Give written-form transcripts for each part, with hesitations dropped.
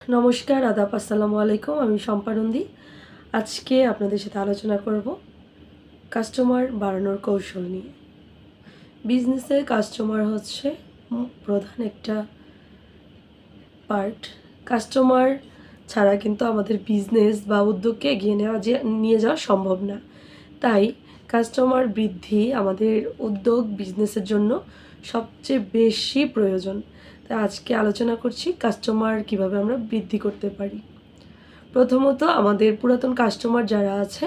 নমস্কার, আদাব, আসসালামু আলাইকুম। আমি শম্পা নন্দী। আজকে আপনাদের সাথে আলোচনা করব কাস্টমার বাড়ানোর কৌশল নিয়ে। বিজনেসে কাস্টমার হচ্ছে প্রধান একটা পার্ট। কাস্টমার ছাড়া কিন্তু আমাদের বিজনেস বা উদ্যোগকে এগিয়ে নিয়ে যাওয়া সম্ভব না। তাই কাস্টমার বৃদ্ধি আমাদের উদ্যোগ বিজনেসের জন্য সবচেয়ে বেশি প্রয়োজন। তাই আজকে আলোচনা করছি কাস্টমার কিভাবে আমরা বৃদ্ধি করতে পারি। প্রথমত আমাদের পুরাতন কাস্টমার যারা আছে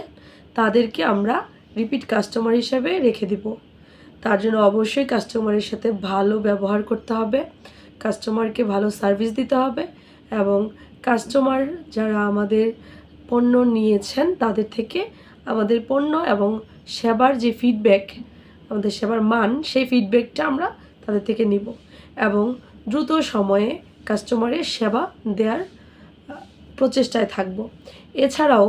তাদেরকে আমরা রিপিট কাস্টমার হিসেবে রেখে দিব। তার জন্য অবশ্যই কাস্টমারের সাথে ভালো ব্যবহার করতে হবে, কাস্টমারকে ভালো সার্ভিস দিতে হবে এবং কাস্টমার যারা আমাদের পণ্য নিয়েছেন তাদের থেকে আমাদের পণ্য এবং সেবার যে ফিডব্যাক, আমাদের সেবার মান, সেই ফিডব্যাকটা আমরা তাদের থেকে নিব এবং দ্রুত সময়ে কাস্টমারের সেবা দেওয়ার প্রচেষ্টায় থাকব। এছাড়াও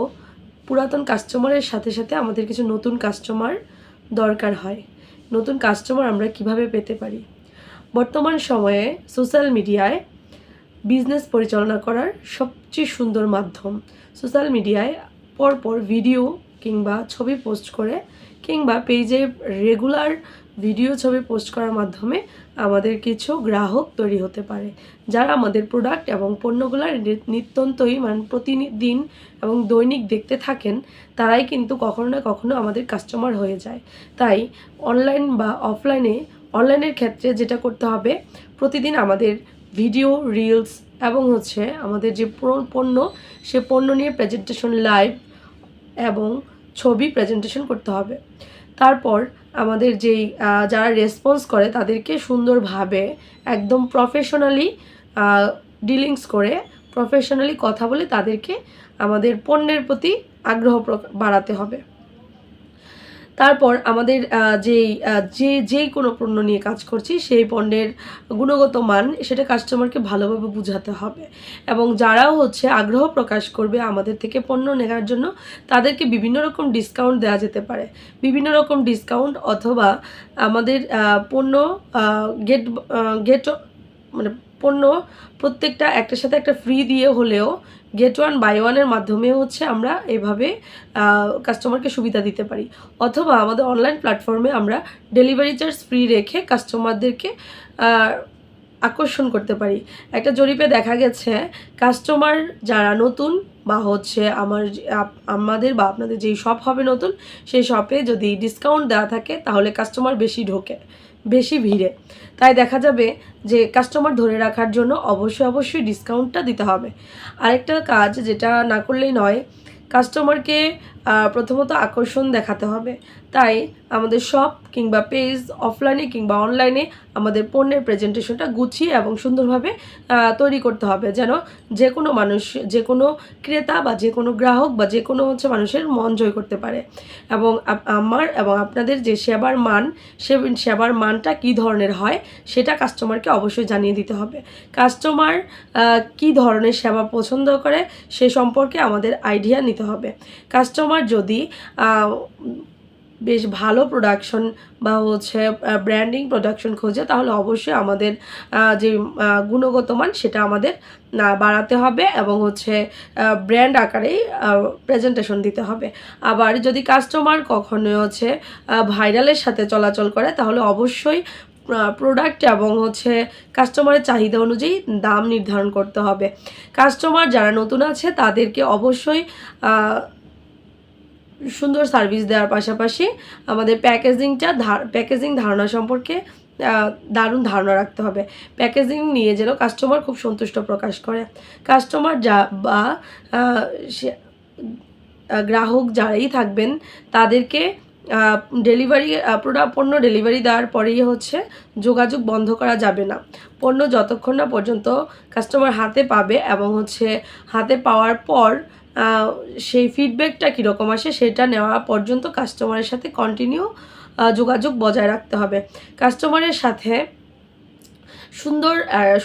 পুরাতন কাস্টমারের সাথে সাথে আমাদের কিছু নতুন কাস্টমার দরকার হয়। নতুন কাস্টমার আমরা কিভাবে পেতে পারি? বর্তমান সময়ে সোশ্যাল মিডিয়ায় বিজনেস পরিচালনা করার সবচেয়ে সুন্দর মাধ্যম। সোশ্যাল মিডিয়ায় পরপর ভিডিও কিংবা ছবি পোস্ট করে কিংবা পেজে রেগুলার ভিডিও ছবি পোস্ট করার মাধ্যমে আমাদের কিছু গ্রাহক তৈরি হতে পারে, যারা আমাদের প্রোডাক্ট এবং পণ্যগুলোর নিত্যন্তই প্রতিদিন এবং দৈনিক দেখতে থাকেন। তারাই কিন্তু কখনো না কখনো আমাদের কাস্টমার হয়ে যায়। তাই অনলাইন বা অনলাইনের ক্ষেত্রে যেটা করতে হবে, প্রতিদিন আমাদের ভিডিও, রিলস এবং আমাদের যে পণ্য, সে পণ্য নিয়ে প্রেজেন্টেশন লাইভ এবং ছবি প্রেজেন্টেশন করতে হবে। তারপর আমাদের যারা রেসপন্স করে তাদেরকে সুন্দরভাবে একদম প্রফেশনালি ডিলিংস করে, প্রফেশনালি কথা বলে তাদেরকে আমাদের পণ্যের প্রতি আগ্রহ বাড়াতে হবে। তারপর আমাদের যেই কোনো পণ্য নিয়ে কাজ করছি সেই পণ্যের গুণগত মান সেটা কাস্টমারকে ভালোভাবে বোঝাতে হবে এবং যারাও আগ্রহ প্রকাশ করবে আমাদের থেকে পণ্য নেওয়ার জন্য, তাদেরকে বিভিন্ন রকম ডিসকাউন্ট দেওয়া যেতে পারে। বিভিন্ন রকম ডিসকাউন্ট অথবা আমাদের পণ্য গেট গেট মানে পণ্য প্রত্যেকটা একটার সাথে একটা ফ্রি দিয়ে হলেও গেট ওয়ান বাই ওয়ানের মাধ্যমে আমরা এভাবে কাস্টমারকে সুবিধা দিতে পারি। অথবা আমাদের অনলাইন প্ল্যাটফর্মে আমরা ডেলিভারি চার্জ ফ্রি রেখে কাস্টমারদেরকে আকর্ষণ করতে পারি। একটা জরিপে দেখা গেছে কাস্টমার যারা নতুন বা আমাদের বা আপনাদের যেই শপ হবে নতুন, সেই শপে যদি ডিসকাউন্ট দেওয়া থাকে তাহলে কাস্টমার বেশি ঢোকে, বেশি ভিড়ে। তাই দেখা যাবে যে কাস্টমার ধরে রাখার জন্য অবশ্যই ডিসকাউন্টটা দিতে হবে। আরেকটা কাজ যেটা না করলেই নয়, কাস্টমারকে প্রথমত আকর্ষণ দেখাতে হবে। তাই আমাদের শপ কিংবা পেজ অফলাইনে কিংবা অনলাইনে আমাদের পণ্যের প্রেজেন্টেশনটা গুছিয়ে এবং সুন্দরভাবে তৈরি করতে হবে, যেন যে কোনো মানুষ, যে কোনো ক্রেতা বা যে কোনো গ্রাহক বা যে কোনো মানুষের মন জয় করতে পারে। এবং আমার এবং আপনাদের যে সেবার মান, সেবার মানটা কী ধরনের হয় সেটা কাস্টমারকে অবশ্যই জানিয়ে দিতে হবে। কাস্টমার কী ধরনের সেবা পছন্দ করে সে সম্পর্কে আমাদের আইডিয়া নিতে হবে। কাস্টমার যদি বেশ ভালো প্রোডাকশন বা ব্র্যান্ডিং প্রোডাকশন খোঁজে, তাহলে অবশ্যই আমাদের যে গুণগত মান সেটা আমাদের বাড়াতে হবে এবং ব্র্যান্ড আকারেই প্রেজেন্টেশন দিতে হবে। আবার যদি কাস্টমার কখনো ভাইরালের সাথে চলাচল করে, তাহলে অবশ্যই প্রোডাক্ট এবং কাস্টমারের চাহিদা অনুযায়ী দাম নির্ধারণ করতে হবে। কাস্টমার যারা নতুন আছে তাদেরকে অবশ্যই সুন্দর সার্ভিস দেওয়ার পাশাপাশি আমাদের প্যাকেজিং ধারণা সম্পর্কে দারুণ ধারণা রাখতে হবে। প্যাকেজিং নিয়ে যেন কাস্টমার খুব সন্তুষ্ট প্রকাশ করে। কাস্টমার বা গ্রাহক যারাই থাকবেন তাদেরকে পণ্য ডেলিভারি দেওয়ার পরেই যোগাযোগ বন্ধ করা যাবে না। পণ্য যতক্ষণ না পর্যন্ত কাস্টমার হাতে পাবে এবং হাতে পাওয়ার পর সেই ফিডব্যাকটা কীরকম আসে সেটা নেওয়া পর্যন্ত কাস্টমারের সাথে কন্টিনিউ যোগাযোগ বজায় রাখতে হবে। কাস্টমারের সাথে সুন্দর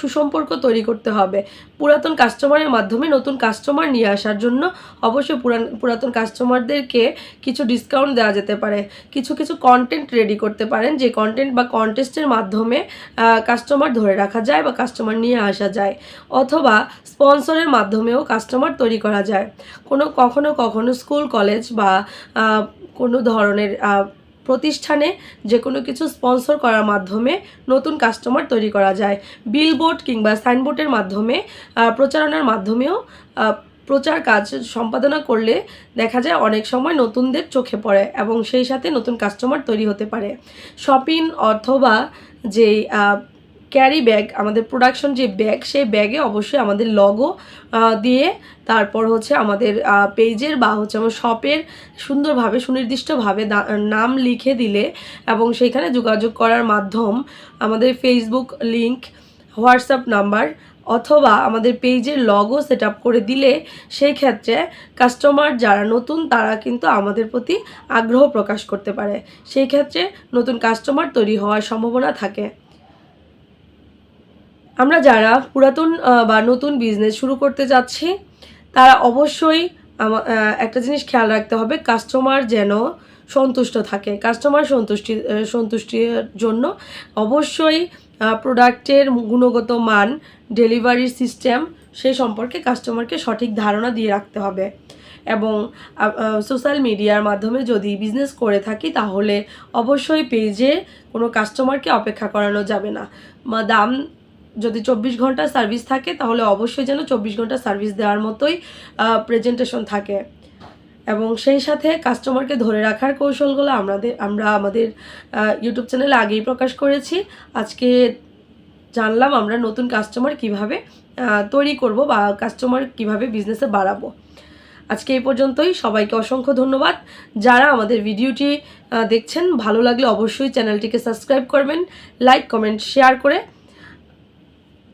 সুসম্পর্ক তৈরি করতে হবে। পুরাতন কাস্টমারের মাধ্যমে নতুন কাস্টমার নিয়ে আসার জন্য অবশ্যই পুরাতন কাস্টমারদেরকে কিছু ডিসকাউন্ট দেওয়া যেতে পারে। কিছু কন্টেন্ট রেডি করতে পারেন, যে কন্টেন্ট বা কন্টেস্টের মাধ্যমে কাস্টমার ধরে রাখা যায় বা কাস্টমার নিয়ে আসা যায়, অথবা স্পন্সরের মাধ্যমেও কাস্টমার তৈরি করা যায়। কখনো স্কুল কলেজ বা কোনো ধরনের প্রতিষ্ঠানে যে কোনো কিছু স্পন্সর করার মাধ্যমে নতুন কাস্টমার তৈরি করা যায়। বিলবোর্ড কিংবা সাইনবোর্ডের মাধ্যমে প্রচারণার মাধ্যমেও প্রচার কাজ সম্পাদনা করলে দেখা যায় অনেক সময় নতুনদের চোখে পড়ে এবং সেই সাথে নতুন কাস্টমার তৈরি হতে পারে। শপিং অথবা যেই ক্যারি ব্যাগ, আমাদের প্রোডাকশন যে ব্যাগ, সেই ব্যাগে অবশ্যই আমাদের লগো দিয়ে তারপর হচ্ছে আমাদের পেজের বা হচ্ছে আমার শপের সুন্দরভাবে সুনির্দিষ্টভাবে নাম লিখে দিলে এবং সেইখানে যোগাযোগ করার মাধ্যম আমাদের ফেসবুক লিংক, হোয়াটসঅ্যাপ নাম্বার অথবা আমাদের পেজের লগো সেট আপ করে দিলে সেই ক্ষেত্রে কাস্টমার যারা নতুন তারা কিন্তু আমাদের প্রতি আগ্রহ প্রকাশ করতে পারে। সেই ক্ষেত্রে নতুন কাস্টমার তৈরি হওয়ার সম্ভাবনা থাকে। আমরা যারা পুরাতন বা নতুন বিজনেস শুরু করতে যাচ্ছি তারা অবশ্যই একটা জিনিস খেয়াল রাখতে হবে, কাস্টমার যেন সন্তুষ্ট থাকে। কাস্টমার সন্তুষ্টির জন্য অবশ্যই প্রোডাক্টের গুণগত মান, ডেলিভারির সিস্টেম সেই সম্পর্কে কাস্টমারকে সঠিক ধারণা দিয়ে রাখতে হবে। এবং সোশ্যাল মিডিয়ার মাধ্যমে যদি বিজনেস করে থাকি তাহলে অবশ্যই পেজে কোনো কাস্টমারকে অপেক্ষা করানো যাবে না। দাম যদি 24 ঘন্টা সার্ভিস থাকে তাহলে অবশ্যই যেন 24 ঘন্টা সার্ভিস দেওয়ার মতোই প্রেজেন্টেশন থাকে। এবং সেই সাথে কাস্টমারকে ধরে রাখার কৌশলগুলো আমরা আমাদের ইউটিউব চ্যানেলে আগেই প্রকাশ করেছি। আজকে জানলাম আমরা নতুন কাস্টমার কিভাবে তৈরি করব বা কাস্টমার কিভাবে বিজনেসে বাড়াবো। আজকে এই পর্যন্তই। সবাইকে অসংখ্য ধন্যবাদ। যারা আমাদের ভিডিওটি দেখছেন, ভালো লাগলে অবশ্যই চ্যানেলটিকে সাবস্ক্রাইব করবেন, লাইক কমেন্ট শেয়ার করে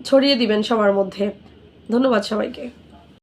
ছড়িয়ে দিবেন সবার মধ্যে। ধন্যবাদ সবাইকে।